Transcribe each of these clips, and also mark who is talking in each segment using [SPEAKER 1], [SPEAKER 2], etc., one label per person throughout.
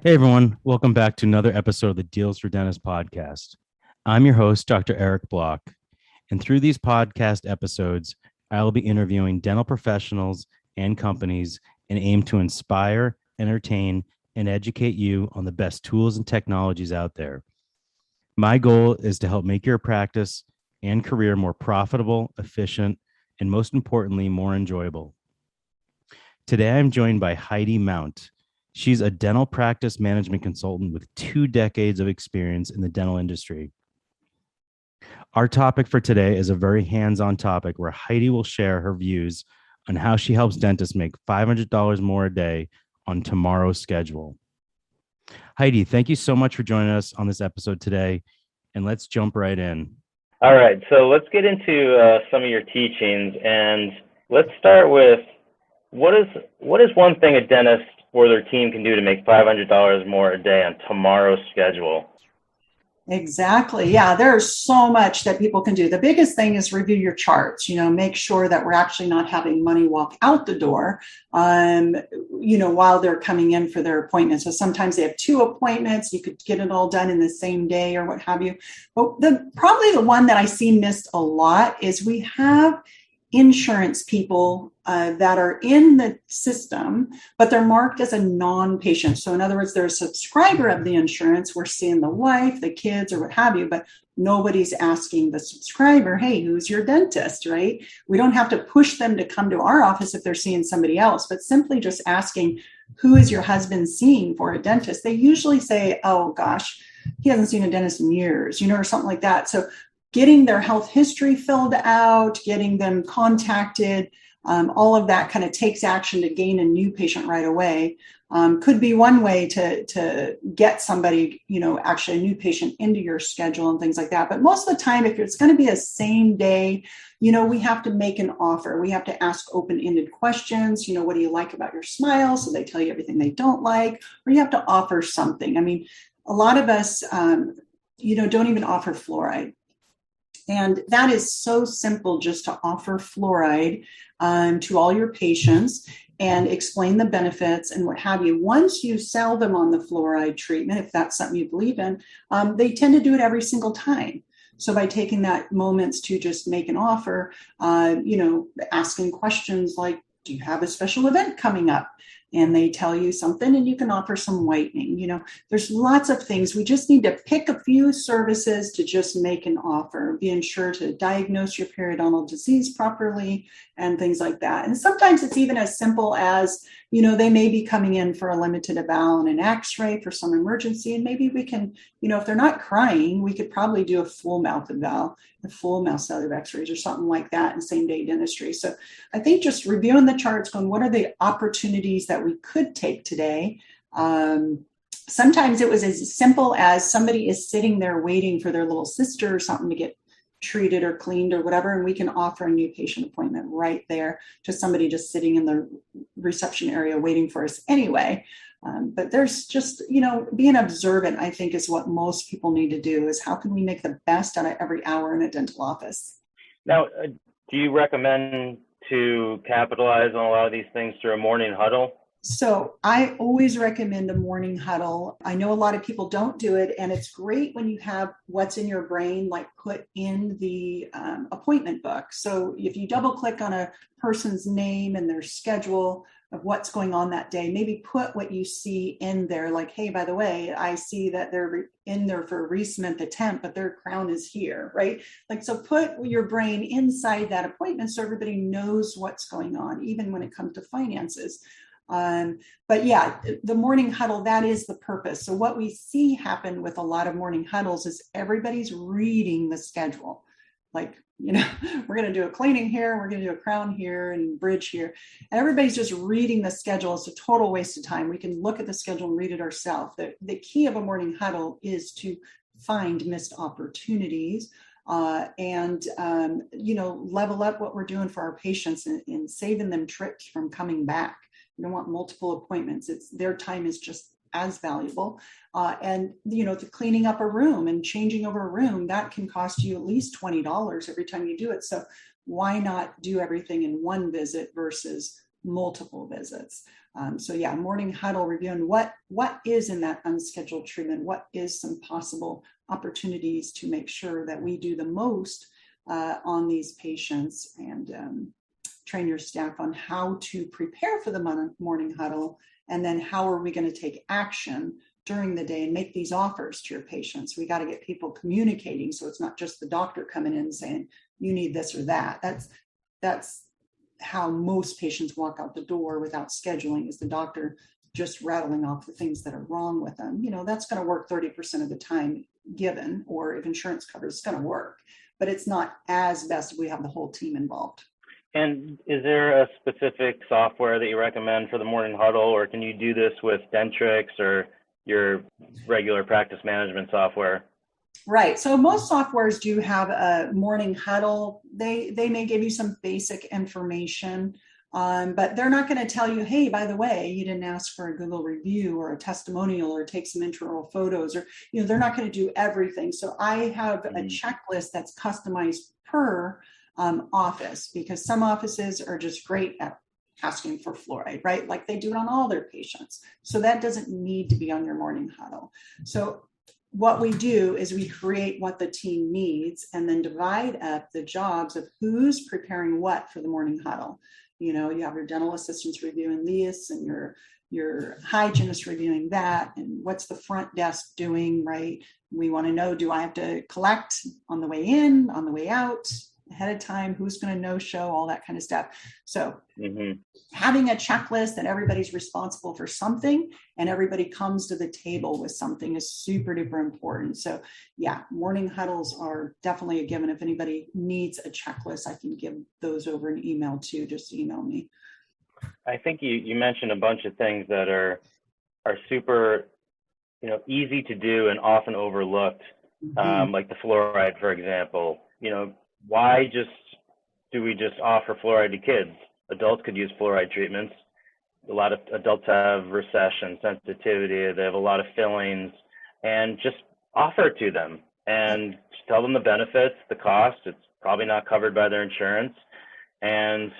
[SPEAKER 1] Hey everyone, welcome back to another episode of the Deals for Dentists podcast. I'm your host, Dr. Eric Block, and through these podcast episodes, I will be interviewing dental professionals and companies and aim to inspire, entertain, and educate you on the best tools and technologies out there. My goal is to help make your practice and career more profitable, efficient, and most importantly, more enjoyable. Today, I'm joined by Heidi Mount. She's a dental practice management consultant with 2 decades of experience in the dental industry. Our topic for today is a very hands-on topic where Heidi will share her views on how she helps dentists make $500 more a day on tomorrow's schedule. Heidi, thank you so much for joining us on this episode today, and let's jump right in.
[SPEAKER 2] All right, so let's get into some of your teachings, and let's start with what is one thing a dentist or their team can do to make $500 more a day on tomorrow's schedule?
[SPEAKER 3] Exactly. Yeah, there's so much that people can do. The biggest thing is review your charts, make sure that we're actually not having money walk out the door, while they're coming in for their appointments. So sometimes they have 2 appointments. You could get it all done in the same day or what have you. But probably the one that I see missed a lot is we have insurance people that are in the system, but they're marked as a non-patient. So in other words, they're a subscriber of the insurance. We're seeing the wife, the kids, or what have you, but nobody's asking the subscriber, hey, who's your dentist, right? We don't have to push them to come to our office if they're seeing somebody else, but simply just asking, who is your husband seeing for a dentist? They usually say, oh gosh, he hasn't seen a dentist in years, or something like that. So getting their health history filled out, getting them contacted, all of that kind of takes action to gain a new patient right away. Could be one way to get somebody, actually a new patient into your schedule and things like that. But most of the time, if it's going to be a same day, we have to make an offer. We have to ask open-ended questions. What do you like about your smile? So they tell you everything they don't like, or you have to offer something. I mean, a lot of us, don't even offer fluoride. And that is so simple, just to offer fluoride to all your patients and explain the benefits and what have you. Once you sell them on the fluoride treatment, if that's something you believe in, they tend to do it every single time. So by taking that moments to just make an offer, asking questions like, do you have a special event coming up? And they tell you something and you can offer some whitening. There's lots of things. We just need to pick a few services to just make an offer, being sure to diagnose your periodontal disease properly and things like that. And sometimes it's even as simple as, they may be coming in for a limited eval and an x-ray for some emergency. And maybe we can, if they're not crying, we could probably do a full mouth eval, a full mouth set of x-rays or something like that in same day dentistry. So I think just reviewing the charts, going, what are the opportunities that we could take today? Sometimes it was as simple as somebody is sitting there waiting for their little sister or something to get treated or cleaned or whatever, and we can offer a new patient appointment right there to somebody just sitting in the reception area waiting for us anyway. But there's just, being observant, I think, is what most people need to do, is how can we make the best out of every hour in a dental office?
[SPEAKER 2] Now, do you recommend to capitalize on a lot of these things through a morning huddle?
[SPEAKER 3] So I always recommend a morning huddle. I know a lot of people don't do it, and it's great when you have what's in your brain, like put in the appointment book. So if you double click on a person's name and their schedule of what's going on that day, maybe put what you see in there, like, hey, by the way, I see that they're in there for a re-cement the temp, but their crown is here, right? Like, so put your brain inside that appointment so everybody knows what's going on, even when it comes to finances. But yeah, the morning huddle, that is the purpose. So what we see happen with a lot of morning huddles is everybody's reading the schedule. Like, we're going to do a cleaning here, we're going to do a crown here and bridge here. And everybody's just reading the schedule. It's a total waste of time. We can look at the schedule and read it ourselves. The key of a morning huddle is to find missed opportunities and level up what we're doing for our patients and saving them trips from coming back. You don't want multiple appointments. Their time is just as valuable. And the cleaning up a room and changing over a room, that can cost you at least $20 every time you do it. So why not do everything in one visit versus multiple visits? So yeah, morning huddle, reviewing what is in that unscheduled treatment, what is some possible opportunities to make sure that we do the most on these patients, and train your staff on how to prepare for the morning huddle, and then how are we going to take action during the day and make these offers to your patients. We got to get people communicating, so it's not just the doctor coming in saying you need this or that. That's how most patients walk out the door without scheduling, is the doctor just rattling off the things that are wrong with them. That's going to work 30% of the time given, or if insurance covers, it's going to work, but it's not as best if we have the whole team involved.
[SPEAKER 2] And is there a specific software that you recommend for the morning huddle, or can you do this with Dentrix or your regular practice management software?
[SPEAKER 3] Right. So most softwares do have a morning huddle. They may give you some basic information, but they're not going to tell you, hey, by the way, you didn't ask for a Google review or a testimonial or take some intro photos, or, they're not going to do everything. So I have a checklist that's customized per office, because some offices are just great at asking for fluoride, right? Like they do it on all their patients. So that doesn't need to be on your morning huddle. So what we do is we create what the team needs and then divide up the jobs of who's preparing what for the morning huddle. You have your dental assistants reviewing this, and your hygienist reviewing that, and what's the front desk doing, right? We want to know, do I have to collect on the way in, on the way out, ahead of time, who's going to no-show, all that kind of stuff. So having a checklist that everybody's responsible for something and everybody comes to the table with something is super duper important. So yeah, morning huddles are definitely a given. If anybody needs a checklist, I can give those over an email too. Just email me.
[SPEAKER 2] I think you mentioned a bunch of things that are super, easy to do and often overlooked, like the fluoride, for example. Why do we just offer fluoride to kids? Adults could use fluoride treatments. A lot of adults have recession, sensitivity, they have a lot of fillings, and just offer it to them and just tell them the benefits, the cost. It's probably not covered by their insurance, and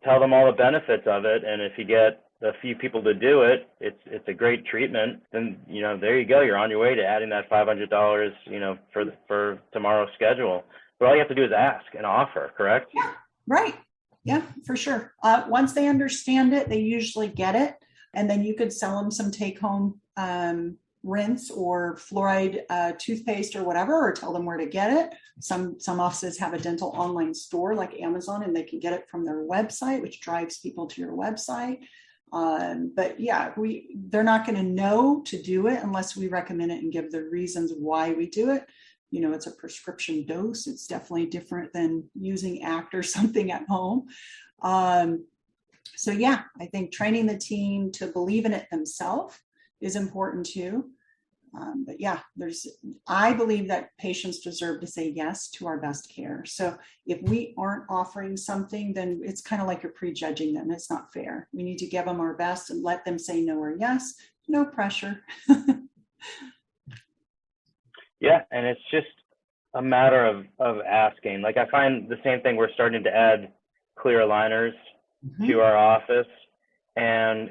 [SPEAKER 2] tell them all the benefits of it. And if you get a few people to do it, it's a great treatment. Then there you go. You're on your way to adding that $500, for tomorrow's schedule. But all you have to do is ask and offer. Correct?
[SPEAKER 3] Yeah. Right. Yeah, for sure. Once they understand it, they usually get it, and then you could sell them some take-home rinse or fluoride toothpaste or whatever, or tell them where to get it. Some offices have a dental online store like Amazon, and they can get it from their website, which drives people to your website. But yeah, they're not going to know to do it unless we recommend it and give the reasons why we do it. It's a prescription dose. It's definitely different than using ACT or something at home. So yeah, I think training the team to believe in it themselves is important too. But yeah, I believe that patients deserve to say yes to our best care. So if we aren't offering something, then it's kind of like you're prejudging them. It's not fair. We need to give them our best and let them say no or yes. No pressure.
[SPEAKER 2] Yeah, and it's just a matter of asking. Like, I find the same thing. We're starting to add clear aligners to our office, and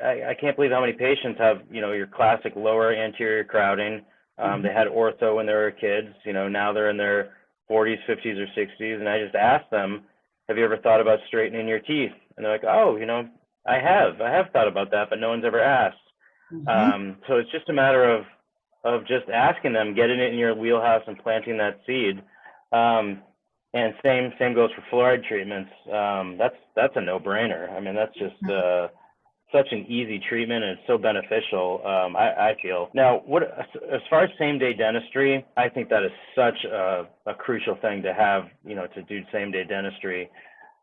[SPEAKER 2] I can't believe how many patients have, your classic lower anterior crowding. They had ortho when they were kids, now they're in their 40s, 50s, or 60s. And I just asked them, have you ever thought about straightening your teeth? And they're like, oh, I have thought about that, but no one's ever asked. So it's just a matter of just asking them, getting it in your wheelhouse and planting that seed. And same goes for fluoride treatments. That's a no-brainer. I mean, that's just such an easy treatment, and it's so beneficial, I feel. Now, as far as same-day dentistry, I think that is such a crucial thing to have, to do same-day dentistry.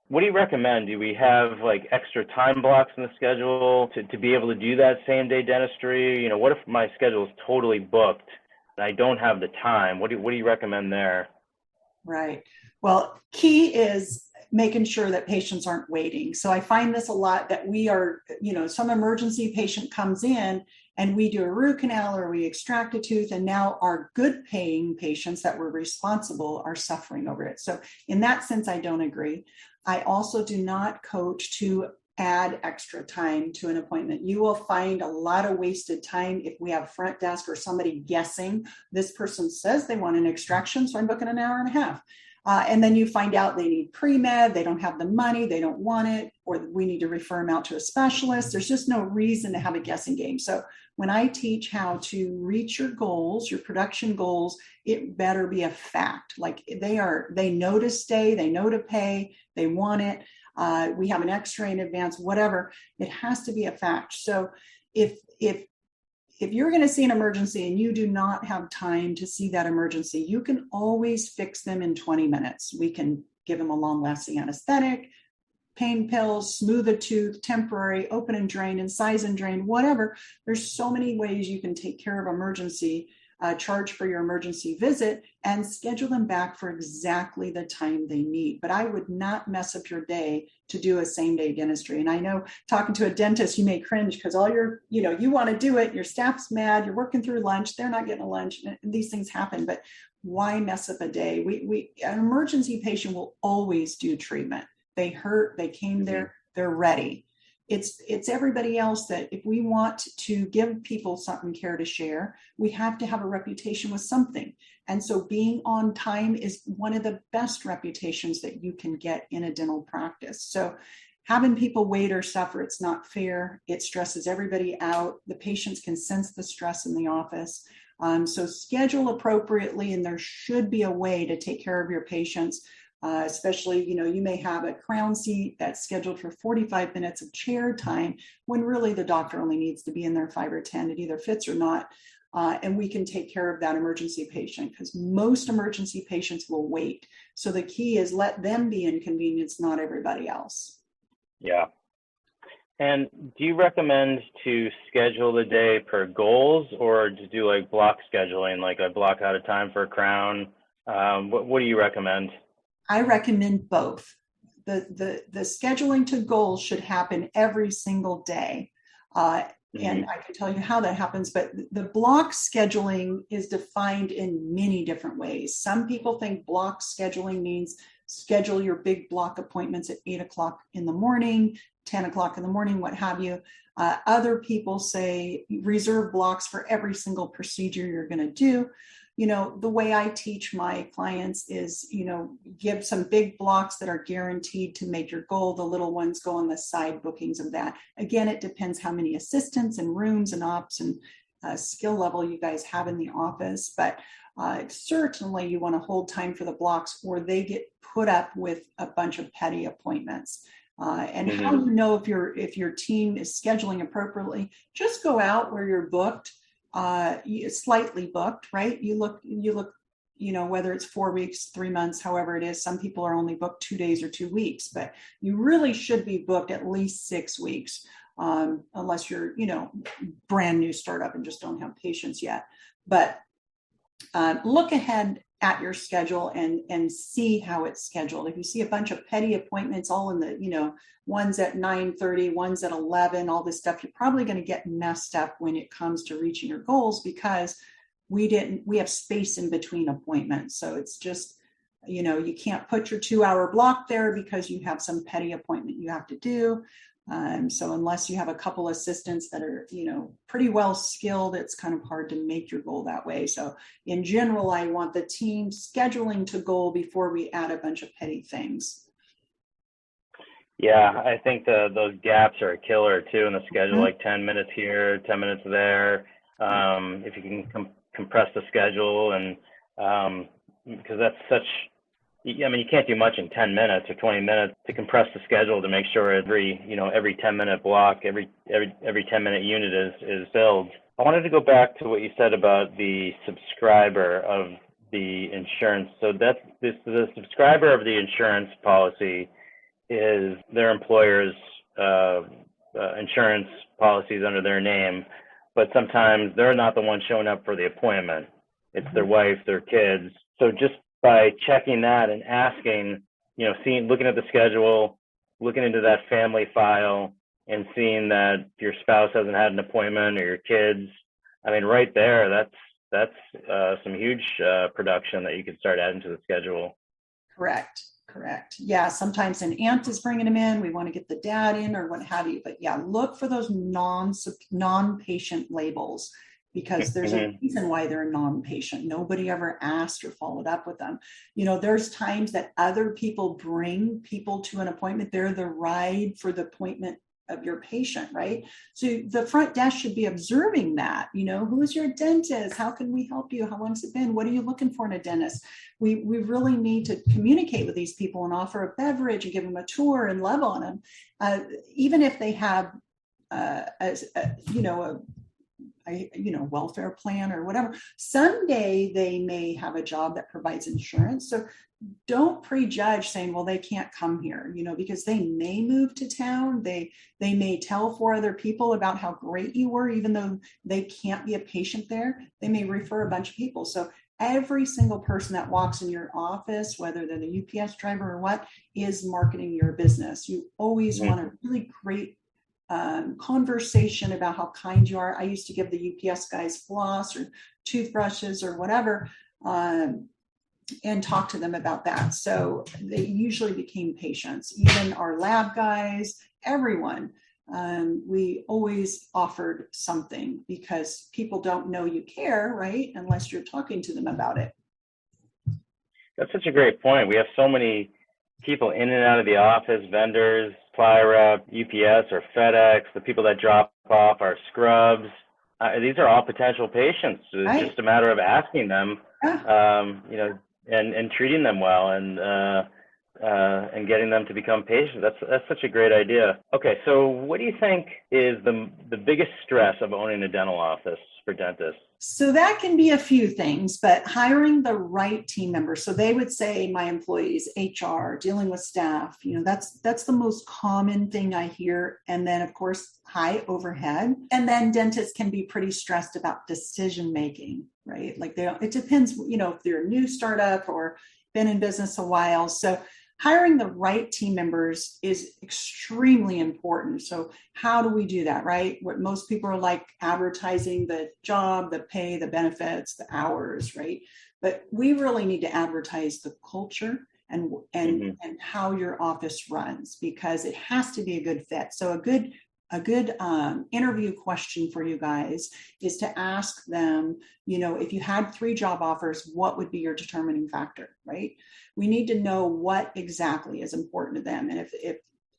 [SPEAKER 2] What do you recommend? Do we have like extra time blocks in the schedule to be able to do that same-day dentistry? What if my schedule is totally booked and I don't have the time? What do you recommend there?
[SPEAKER 3] Right. Well, key is making sure that patients aren't waiting. So I find this a lot, that we are, some emergency patient comes in and we do a root canal or we extract a tooth, and now our good paying patients that were responsible are suffering over it. So in that sense, I don't agree. I also do not coach to add extra time to an appointment. You will find a lot of wasted time if we have front desk or somebody guessing. This person says they want an extraction, so I'm booking an hour and a half. And then you find out they need pre-med, they don't have the money, they don't want it, or we need to refer them out to a specialist. There's just no reason to have a guessing game. So when I teach how to reach your goals, your production goals, it better be a fact. Like they know to stay, they know to pay, they want it. We have an x-ray in advance, whatever. It has to be a fact. So if you're going to see an emergency and you do not have time to see that emergency, you can always fix them in 20 minutes. We can give them a long-lasting anesthetic, pain pills, smooth a tooth, temporary, open and drain, incise and drain, whatever. There's so many ways you can take care of emergency, charge for your emergency visit, and schedule them back for exactly the time they need. But I would not mess up your day to do a same-day dentistry. And I know talking to a dentist, you may cringe because all you want to do it, your staff's mad, you're working through lunch, they're not getting a lunch, and these things happen. But why mess up a day? An emergency patient will always do treatment. They hurt, they came there, they're ready. It's everybody else that if we want to give people something care to share, we have to have a reputation with something. And so being on time is one of the best reputations that you can get in a dental practice. So having people wait or suffer, it's not fair. It stresses everybody out. The patients can sense the stress in the office. So schedule appropriately, and there should be a way to take care of your patients. Especially, you may have a crown seat that's scheduled for 45 minutes of chair time when really the doctor only needs to be in there 5 or 10. It either fits or not. And we can take care of that emergency patient because most emergency patients will wait. So the key is let them be inconvenienced, not everybody else.
[SPEAKER 2] Yeah. And do you recommend to schedule the day per goals or to do like block scheduling, like I block out a time for a crown? What do you recommend?
[SPEAKER 3] I recommend both. The scheduling to goals should happen every single day. And I can tell you how that happens, but the block scheduling is defined in many different ways. Some people think block scheduling means schedule your big block appointments at 8 o'clock in the morning, 10 o'clock in the morning, what have you. Other people say reserve blocks for every single procedure you're going to do. The way I teach my clients is, give some big blocks that are guaranteed to make your goal. The little ones go on the side bookings of that. Again, it depends how many assistants and rooms and ops and skill level you guys have in the office. But certainly you want to hold time for the blocks or they get put up with a bunch of petty appointments. And how do you know if your team is scheduling appropriately? Just go out where you're booked. Slightly booked, right? You look, whether it's 4 weeks, 3 months, however it is. Some people are only booked 2 days or 2 weeks, but you really should be booked at least 6 weeks, unless you're, brand new startup and just don't have patients yet. But look ahead at your schedule and see how it's scheduled. If you see a bunch of petty appointments all in the, one's at 9:30, one's at 11, all this stuff, you're probably going to get messed up when it comes to reaching your goals because we have space in between appointments. So it's just, you can't put your 2-hour block there because you have some petty appointment you have to do. So unless you have a couple assistants that are, pretty well skilled, it's kind of hard to make your goal that way. So in general, I want the team scheduling to goal before we add a bunch of petty things.
[SPEAKER 2] Yeah, I think those gaps are a killer too in the schedule, like 10 minutes here, 10 minutes there. If you can compress the schedule and because that's such, you can't do much in 10 minutes or 20 minutes to compress the schedule to make sure every 10-minute block, every 10-minute unit is filled. I wanted to go back to what you said about the subscriber of the insurance. So that's the subscriber of the insurance policy is their employer's insurance policies under their name, but sometimes they're not the one showing up for the appointment. It's their wife, their kids. So just by checking that and asking, looking at the schedule, looking into that family file and seeing that your spouse hasn't had an appointment or your kids, right there, that's some huge production that you could start adding to the schedule.
[SPEAKER 3] Correct. Correct. Yeah. Sometimes an aunt is bringing them in. We want to get the dad in or what have you. But yeah, look for those non-patient labels because there's a reason why they're non-patient. Nobody ever asked or followed up with them. There's times that other people bring people to an appointment. They're the ride for the appointment of your patient, right? So the front desk should be observing that, who is your dentist? How can we help you? How long has it been? What are you looking for in a dentist? We really need to communicate with these people and offer a beverage and give them a tour and love on them. Even if they have, welfare plan or whatever, someday they may have a job that provides insurance. So don't prejudge saying, well, they can't come here, because they may move to town. They may tell 4 other people about how great you were, even though they can't be a patient there. They may refer a bunch of people. So every single person that walks in your office, whether they're the UPS driver or what, is marketing your business. You always want a really great conversation about how kind you are. I used to give the UPS guys floss or toothbrushes or whatever, and talk to them about that. So they usually became patients, even our lab guys, everyone. We always offered something because people don't know you care, right? Unless you're talking to them about it.
[SPEAKER 2] That's such a great point. We have so many people in and out of the office, vendors, supply rep, UPS or FedEx, the people that drop off our scrubs. These are all potential patients. It's
[SPEAKER 3] Right.
[SPEAKER 2] just a matter of asking them, and treating them well and getting them to become patients. That's such a great idea. Okay, so what do you think is the biggest stress of owning a dental office for dentists?
[SPEAKER 3] So that can be a few things, but hiring the right team members. So they would say my employees, HR, dealing with staff, that's the most common thing I hear. And then of course, high overhead. And then dentists can be pretty stressed about decision making, right? Like it depends, if they're a new startup or been in business a while. So hiring the right team members is extremely important. So how do we do that, right? What most people are like advertising the job, the pay, the benefits, the hours, right? But we really need to advertise the culture and how your office runs, because it has to be a good fit. So a good interview question for you guys is to ask them, if you had 3 job offers, what would be your determining factor, right? We need to know what exactly is important to them. And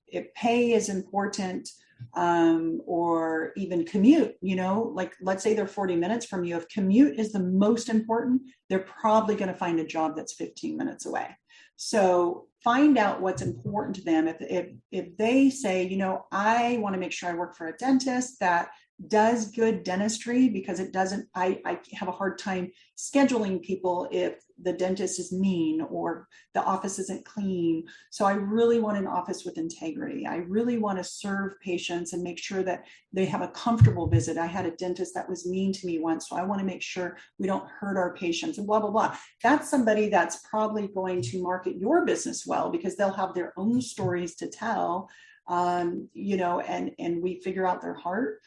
[SPEAKER 3] if pay is important, or even commute, like let's say they're 40 minutes from you. If commute is the most important, they're probably going to find a job that's 15 minutes away. So find out what's important to them. If they say, I want to make sure I work for a dentist that does good dentistry, because I have a hard time scheduling people if the dentist is mean or the office isn't clean. So I really want an office with integrity. I really want to serve patients and make sure that they have a comfortable visit. I had a dentist that was mean to me once, so I want to make sure we don't hurt our patients and blah, blah, blah. That's somebody that's probably going to market your business well, because they'll have their own stories to tell, and we figure out their heart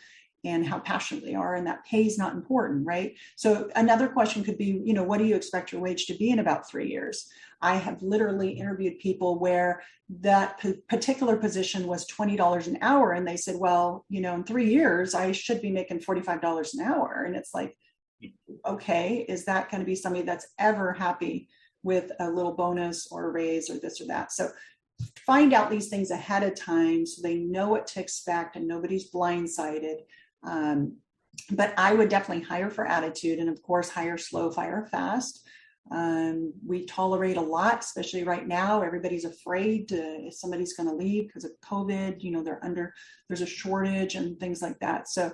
[SPEAKER 3] and how passionate they are, and that pay is not important, right? So another question could be, what do you expect your wage to be in about 3 years? I have literally interviewed people where that particular position was $20 an hour, and they said, well, in 3 years, I should be making $45 an hour. And it's like, okay, is that going to be somebody that's ever happy with a little bonus or a raise or this or that? So find out these things ahead of time so they know what to expect and nobody's blindsided. But I would definitely hire for attitude, and of course, hire slow, fire fast. We tolerate a lot, especially right now. Everybody's afraid if somebody's going to leave because of COVID, there's a shortage and things like that. So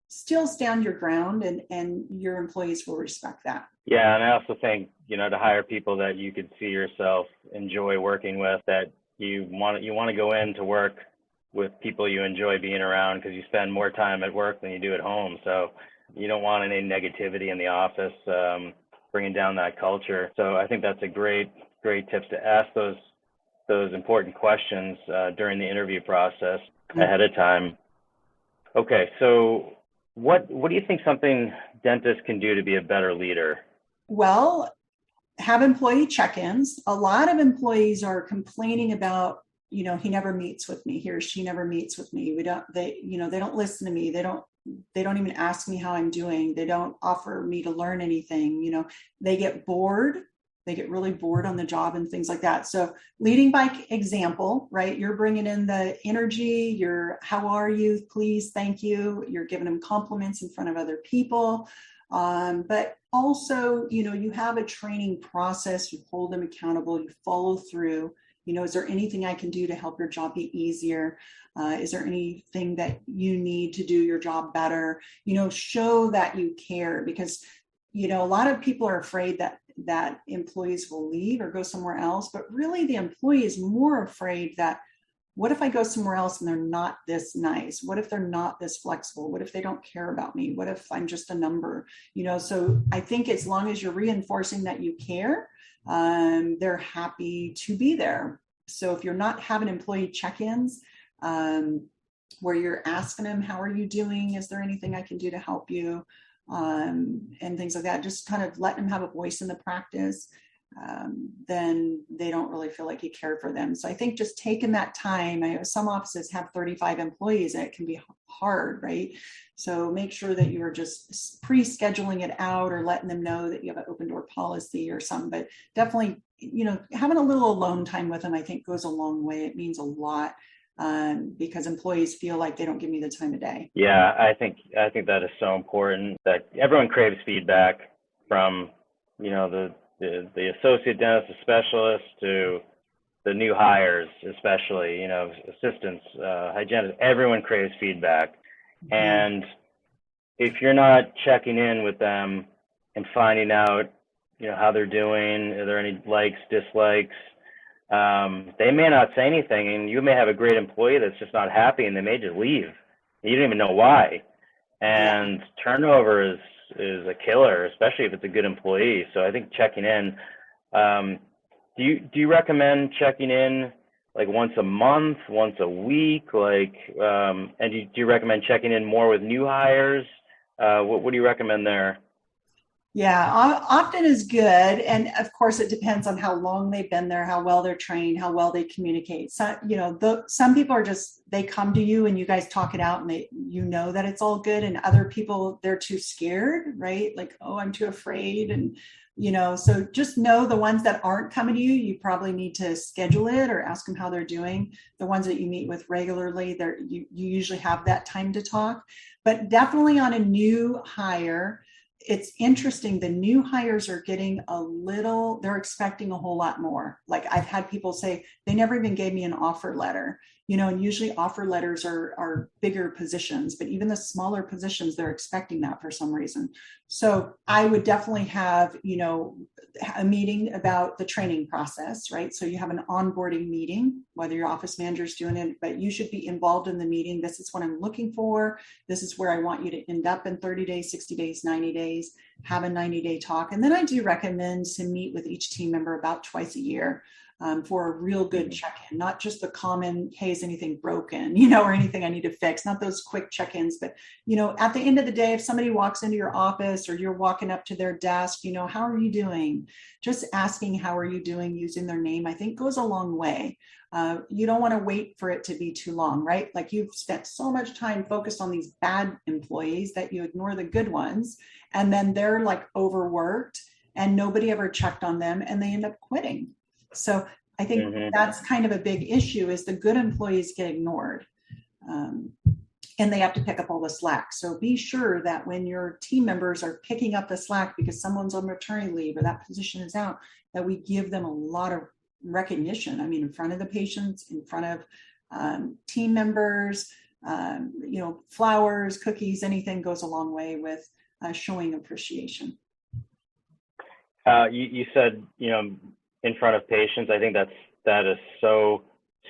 [SPEAKER 3] still stand your ground, and your employees will respect that.
[SPEAKER 2] Yeah. And I also think, to hire people that you could see yourself enjoy working with, that you want to go in to work with people you enjoy being around, because you spend more time at work than you do at home. So you don't want any negativity in the office, bringing down that culture. So I think that's a great tips to ask those important questions during the interview process ahead of time. Okay, so what do you think something dentists can do to be a better leader?
[SPEAKER 3] Well, have employee check-ins. A lot of employees are complaining about, he never meets with me, he or she never meets with me. They don't listen to me. They don't even ask me how I'm doing. They don't offer me to learn anything. They get bored. They get really bored on the job and things like that. So leading by example, right? You're bringing in the energy, how are you? Please, thank you. You're giving them compliments in front of other people. But also, you have a training process, you hold them accountable, you follow through. Is there anything I can do to help your job be easier? Is there anything that you need to do your job better? Show that you care, because, a lot of people are afraid that employees will leave or go somewhere else, but really the employee is more afraid that, what if I go somewhere else and they're not this nice? What if they're not this flexible? What if they don't care about me? What if I'm just a number? So I think as long as you're reinforcing that you care, they're happy to be there. So if you're not having employee check-ins, where you're asking them, how are you doing? Is there anything I can do to help you? And things like that, just kind of let them have a voice in the practice. Then they don't really feel like you care for them. So I think just taking that time, I know some offices have 35 employees and it can be hard, right? So make sure that you are just pre-scheduling it out or letting them know that you have an open door policy or something, but definitely, having a little alone time with them, I think goes a long way. It means a lot. Because employees feel like they don't give me the time of day.
[SPEAKER 2] Yeah, I think that is so important, that everyone craves feedback from, the associate dentist, the specialist, to the new hires, especially, assistants, hygienists. Everyone craves feedback. Mm-hmm. And if you're not checking in with them and finding out, how they're doing, are there any likes, dislikes, they may not say anything, and you may have a great employee that's just not happy, and they may just leave. You don't even know why. And turnover is a killer, especially if it's a good employee. So I think checking in. Do you recommend checking in like once a month, once a week, and do you recommend checking in more with new hires? What do you recommend there?
[SPEAKER 3] Yeah, often is good. And of course, it depends on how long they've been there, how well they're trained, how well they communicate. So, some people are they come to you and you guys talk it out and that it's all good. And other people, they're too scared, right? Like, oh, I'm too afraid. And, so just know the ones that aren't coming to you, you probably need to schedule it or ask them how they're doing. The ones that you meet with regularly, you usually have that time to talk. But definitely on a new hire, it's interesting. The new hires are getting they're expecting a whole lot more. Like I've had people say they never even gave me an offer letter, and usually offer letters are bigger positions, but even the smaller positions, they're expecting that for some reason. So I would definitely have, a meeting about the training process, right? So you have an onboarding meeting, whether your office manager is doing it, but you should be involved in the meeting. This is what I'm looking for. This is where I want you to end up in 30 days, 60 days, 90 days, have a 90-day talk. And then I do recommend to meet with each team member about twice a year. For a real good check-in, not just the common, hey, is anything broken, or anything I need to fix, not those quick check-ins, but, at the end of the day, if somebody walks into your office or you're walking up to their desk, how are you doing? Just asking, how are you doing, using their name, I think goes a long way. You don't want to wait for it to be too long, right? Like you've spent so much time focused on these bad employees that you ignore the good ones, and then they're like overworked and nobody ever checked on them and they end up quitting. So I think that's kind of a big issue, is the good employees get ignored and they have to pick up all the slack. So be sure that when your team members are picking up the slack because someone's on maternity leave or that position is out, that we give them a lot of recognition. I mean, in front of the patients, in front of team members, flowers, cookies, anything goes a long way with showing appreciation.
[SPEAKER 2] You said, in front of patients, I think that is so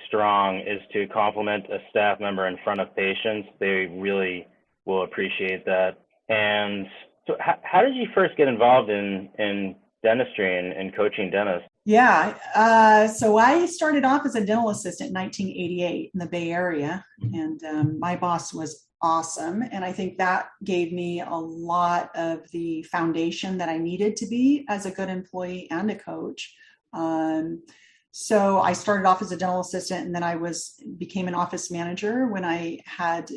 [SPEAKER 2] strong, is to compliment a staff member in front of patients. They really will appreciate that. And so how did you first get involved in dentistry and coaching dentists?
[SPEAKER 3] Yeah. So I started off as a dental assistant in 1988 in the Bay Area. And my boss was awesome. And I think that gave me a lot of the foundation that I needed to be as a good employee and a coach. So I started off as a dental assistant, and then I became an office manager when I had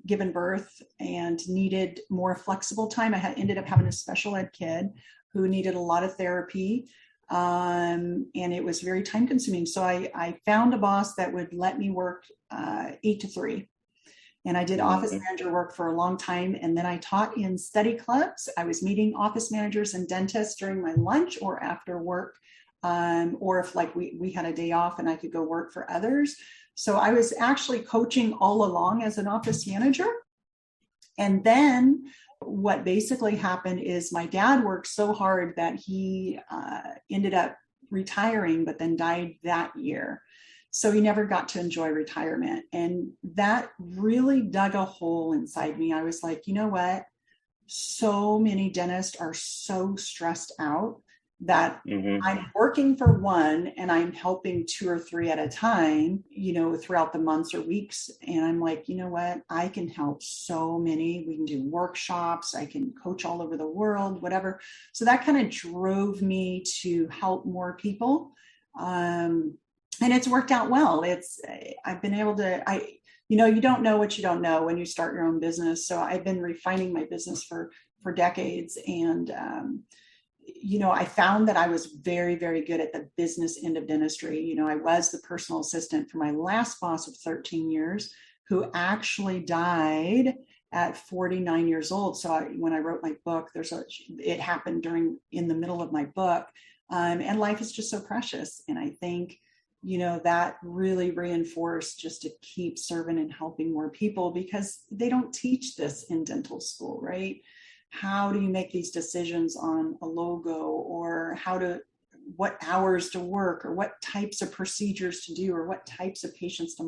[SPEAKER 3] given birth and needed more flexible time. Ended up having a special ed kid who needed a lot of therapy, and it was very time consuming. So I found a boss that would let me work 8 to 3. And I did office manager work for a long time. And then I taught in study clubs. I was meeting office managers and dentists during my lunch or after work. Or if like we had a day off and I could go work for others. So I was actually coaching all along as an office manager. And then what basically happened is my dad worked so hard that he ended up retiring, but then died that year. So he never got to enjoy retirement. And that really dug a hole inside me. I was like, you know what? So many dentists are so stressed out that I'm working for one and I'm helping 2 or 3 at a time, throughout the months or weeks. And I'm like, you know what? I can help so many. We can do workshops. I can coach all over the world, whatever. So that kind of drove me to help more people. And it's worked out well. I've been able to, you don't know what you don't know when you start your own business. So I've been refining my business for decades. And, I found that I was very, very good at the business end of dentistry. I was the personal assistant for my last boss of 13 years, who actually died at 49 years old. So when I wrote my book, it happened in the middle of my book. And life is just so precious. And I think, that really reinforced just to keep serving and helping more people, because they don't teach this in dental school, right? How do you make these decisions on a logo, or what hours to work, or what types of procedures to do, or what types of patients to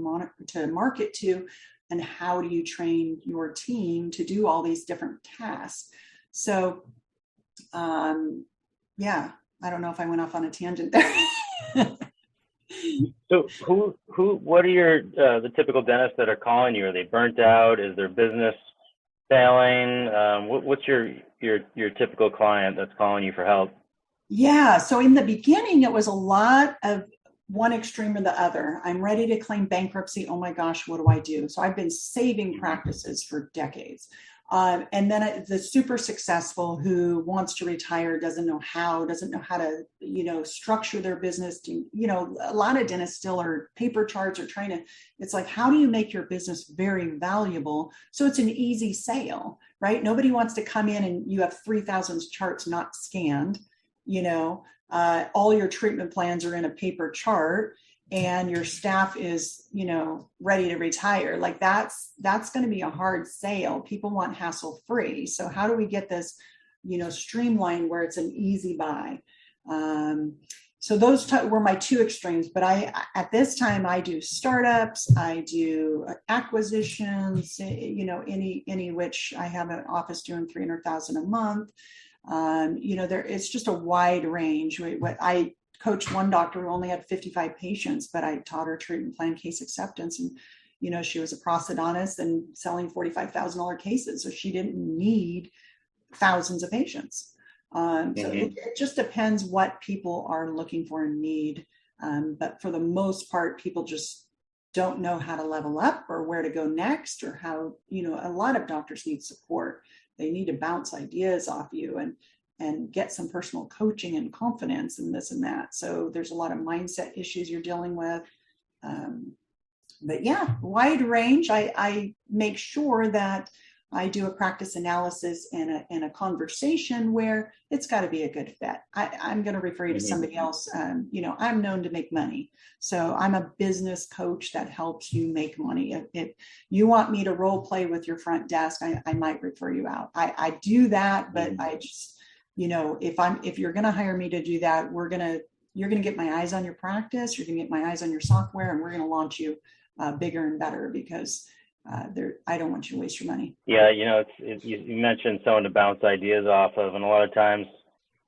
[SPEAKER 3] market to, and how do you train your team to do all these different tasks? So, I don't know if I went off on a tangent there.
[SPEAKER 2] So what are the typical dentists that are calling you? Are they burnt out? Is their business failing? What's your typical client that's calling you for help?
[SPEAKER 3] Yeah. So in the beginning, it was a lot of one extreme or the other. I'm ready to claim bankruptcy. Oh my gosh, what do I do? So I've been saving practices for decades. And then the super successful who wants to retire, doesn't know how to, structure their business. A lot of dentists still are paper charts, or it's like, how do you make your business very valuable so it's an easy sale, right? Nobody wants to come in and you have 3,000 charts not scanned, all your treatment plans are in a paper chart, and your staff is, ready to retire. Like that's going to be a hard sale. People want hassle free. So how do we get this, streamlined where it's an easy buy? So those were my 2 extremes, but at this time I do startups, I do acquisitions, any which I have an office doing $300,000 a month. It's just a wide range. I coached one doctor who only had 55 patients, but I taught her treatment plan, case acceptance. And, she was a prosthodontist and selling $45,000 cases. So she didn't need thousands of patients. So it just depends what people are looking for and need. But for the most part, people just don't know how to level up or where to go next, or how, a lot of doctors need support. They need to bounce ideas off you and get some personal coaching and confidence and this and that. So there's a lot of mindset issues you're dealing with. But yeah, wide range. I make sure that I do a practice analysis and a conversation where it's got to be a good fit. I'm going to refer you to somebody else. I'm known to make money. So I'm a business coach that helps you make money. If you want me to role play with your front desk, I might refer you out. I do that, but I just, if you're going to hire me to do that, you're going to get my eyes on your practice. You're going to get my eyes on your software, and we're going to launch you bigger and better, because I don't want you to waste your money.
[SPEAKER 2] Yeah, you mentioned someone to bounce ideas off of, and a lot of times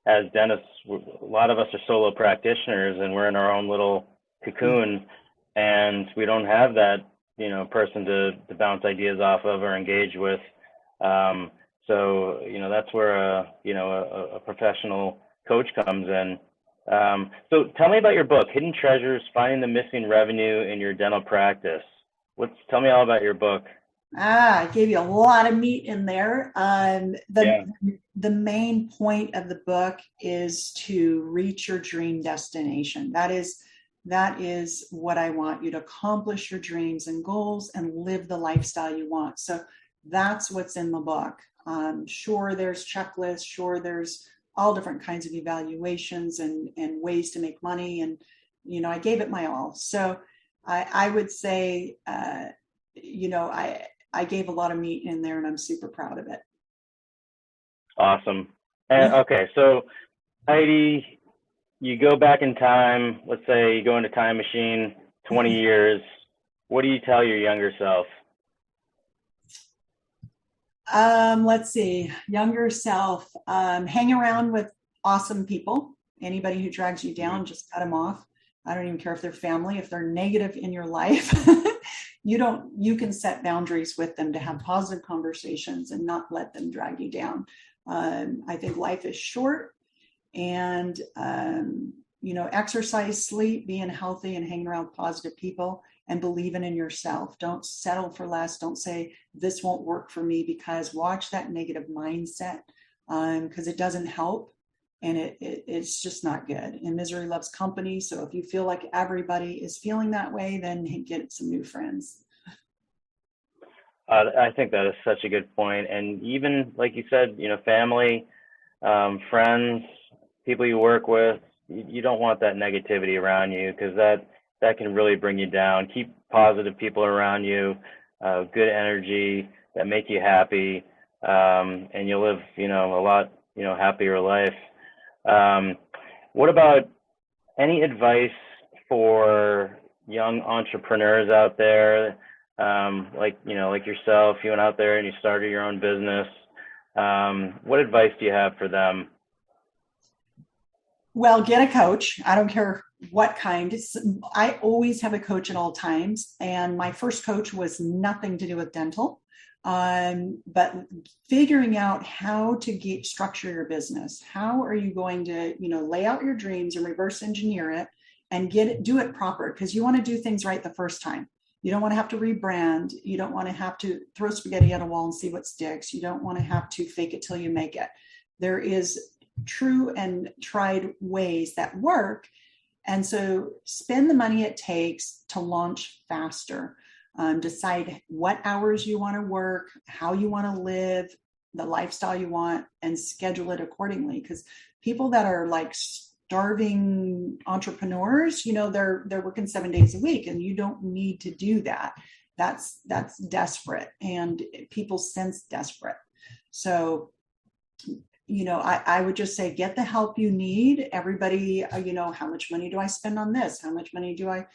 [SPEAKER 2] as dentists, a lot of us are solo practitioners, and we're in our own little cocoon, and we don't have that person to bounce ideas off of or engage with. So that's where a professional coach comes in. So tell me about your book, Hidden Treasures: Finding the Missing Revenue in Your Dental Practice. Tell me all about your book.
[SPEAKER 3] I gave you a lot of meat in there. The main point of the book is to reach your dream destination. That is what I want you to accomplish, your dreams and goals, and live the lifestyle you want. So that's what's in the book. Sure, there's checklists. Sure, there's all different kinds of evaluations and ways to make money. And, I gave it my all. So I would say, I gave a lot of meat in there, and I'm super proud of it.
[SPEAKER 2] Awesome. And okay, so Heidi, you go back in time. Let's say you go into time machine, 20 years. What do you tell your younger self?
[SPEAKER 3] Let's see, younger self, hang around with awesome people. Anybody who drags you down, just cut them off. I don't even care if they're family. If they're negative in your life, you can set boundaries with them to have positive conversations and not let them drag you down. I think life is short, and, exercise, sleep, being healthy, and hanging around positive people, and believing in yourself. Don't settle for less. Don't say this won't work for me, because watch that negative mindset, because it doesn't help, and it's just not good. And misery loves company. So if you feel like everybody is feeling that way, then get some new friends.
[SPEAKER 2] I think that is such a good point. And even like you said, family, friends, people you work with, you don't want that negativity around you, because that can really bring you down. Keep positive people around you, good energy that make you happy, and you'll live, a lot, happier life. What about any advice for young entrepreneurs out there, like yourself? You went out there and you started your own business. What advice do you have for them?
[SPEAKER 3] Well, get a coach. I don't care what kind. I always have a coach at all times. And my first coach was nothing to do with dental. But figuring out how to structure your business. How are you going to, lay out your dreams and reverse engineer it and do it proper? Because you want to do things right the first time. You don't want to have to rebrand. You don't want to have to throw spaghetti at a wall and see what sticks. You don't want to have to fake it till you make it. There is true and tried ways that work. And so spend the money it takes to launch faster. Decide what hours you want to work, how you want to live, the lifestyle you want, and schedule it accordingly. Because people that are like starving entrepreneurs, they're working 7 days a week, and you don't need to do that. That's desperate, and people sense desperate. So, I would just say, get the help you need. Everybody, how much money do I spend on this? How much money do I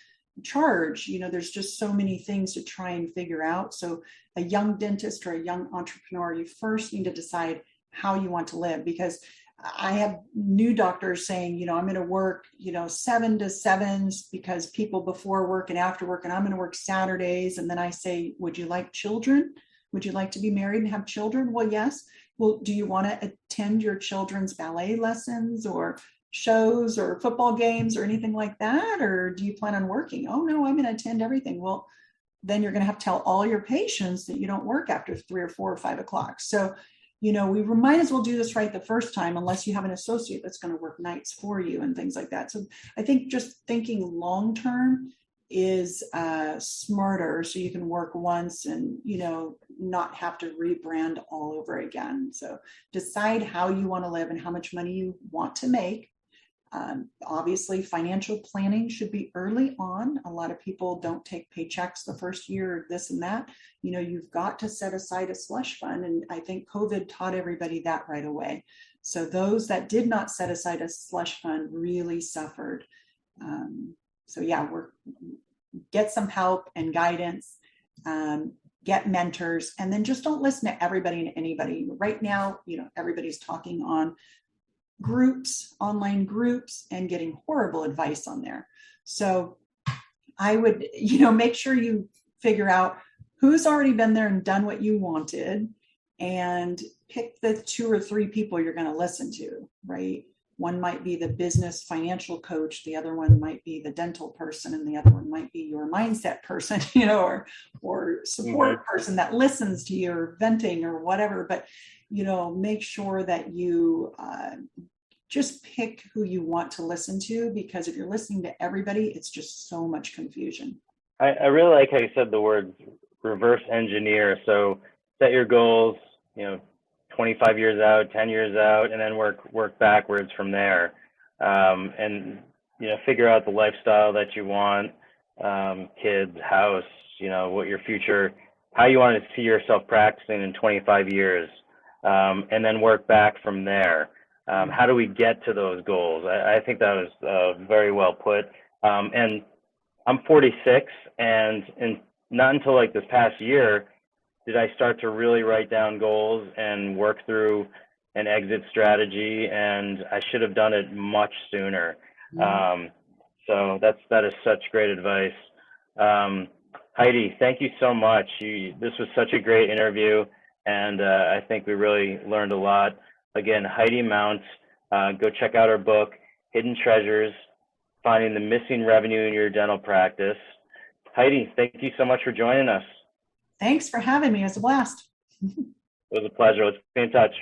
[SPEAKER 3] charge? There's just so many things to try and figure out. So a young dentist or a young entrepreneur, you first need to decide how you want to live, because I have new doctors saying, I'm going to work, 7 to 7s because people before work and after work, and I'm going to work Saturdays. And then I say, would you like children? Would you like to be married and have children? Well, yes. Well, do you want to attend your children's ballet lessons or shows or football games or anything like that? Or do you plan on working? Oh, no, I'm going to attend everything. Well, then you're going to have to tell all your patients that you don't work after 3 or 4 or 5 o'clock. So, we might as well do this right the first time, unless you have an associate that's going to work nights for you and things like that. So I think just thinking long-term is smarter, so you can work once and, not have to rebrand all over again. So decide how you want to live and how much money you want to make. Obviously, financial planning should be early on. A lot of people don't take paychecks the first year, this and that. You've got to set aside a slush fund. And I think COVID taught everybody that right away. So those that did not set aside a slush fund really suffered. Get some help and guidance, get mentors, and then just don't listen to everybody and anybody. Right now, everybody's talking on groups, online groups, and getting horrible advice on there. So I would, make sure you figure out who's already been there and done what you wanted, and pick the 2 or 3 people you're going to listen to, right? One might be the business financial coach, the other one might be the dental person, and the other one might be your mindset person, or support person that listens to you, or venting or whatever. But, make sure that you just pick who you want to listen to, because if you're listening to everybody, it's just so much confusion.
[SPEAKER 2] I really like how you said the word reverse engineer. So set your goals, 25 years out, 10 years out, and then work backwards from there. And, figure out the lifestyle that you want, kids, house, what your future, how you want to see yourself practicing in 25 years, and then work back from there. How do we get to those goals? I think that was very well put. And I'm 46, and not until like this past year did I start to really write down goals and work through an exit strategy, and I should have done it much sooner. So that is such great advice. Heidi, thank you so much. This was such a great interview, and I think we really learned a lot. Again, Heidi Mount, go check out her book, Hidden Treasures, Finding the Missing Revenue in Your Dental Practice. Heidi, thank you so much for joining us.
[SPEAKER 3] Thanks for having me. It was a blast.
[SPEAKER 2] It was a pleasure. Let's be in touch.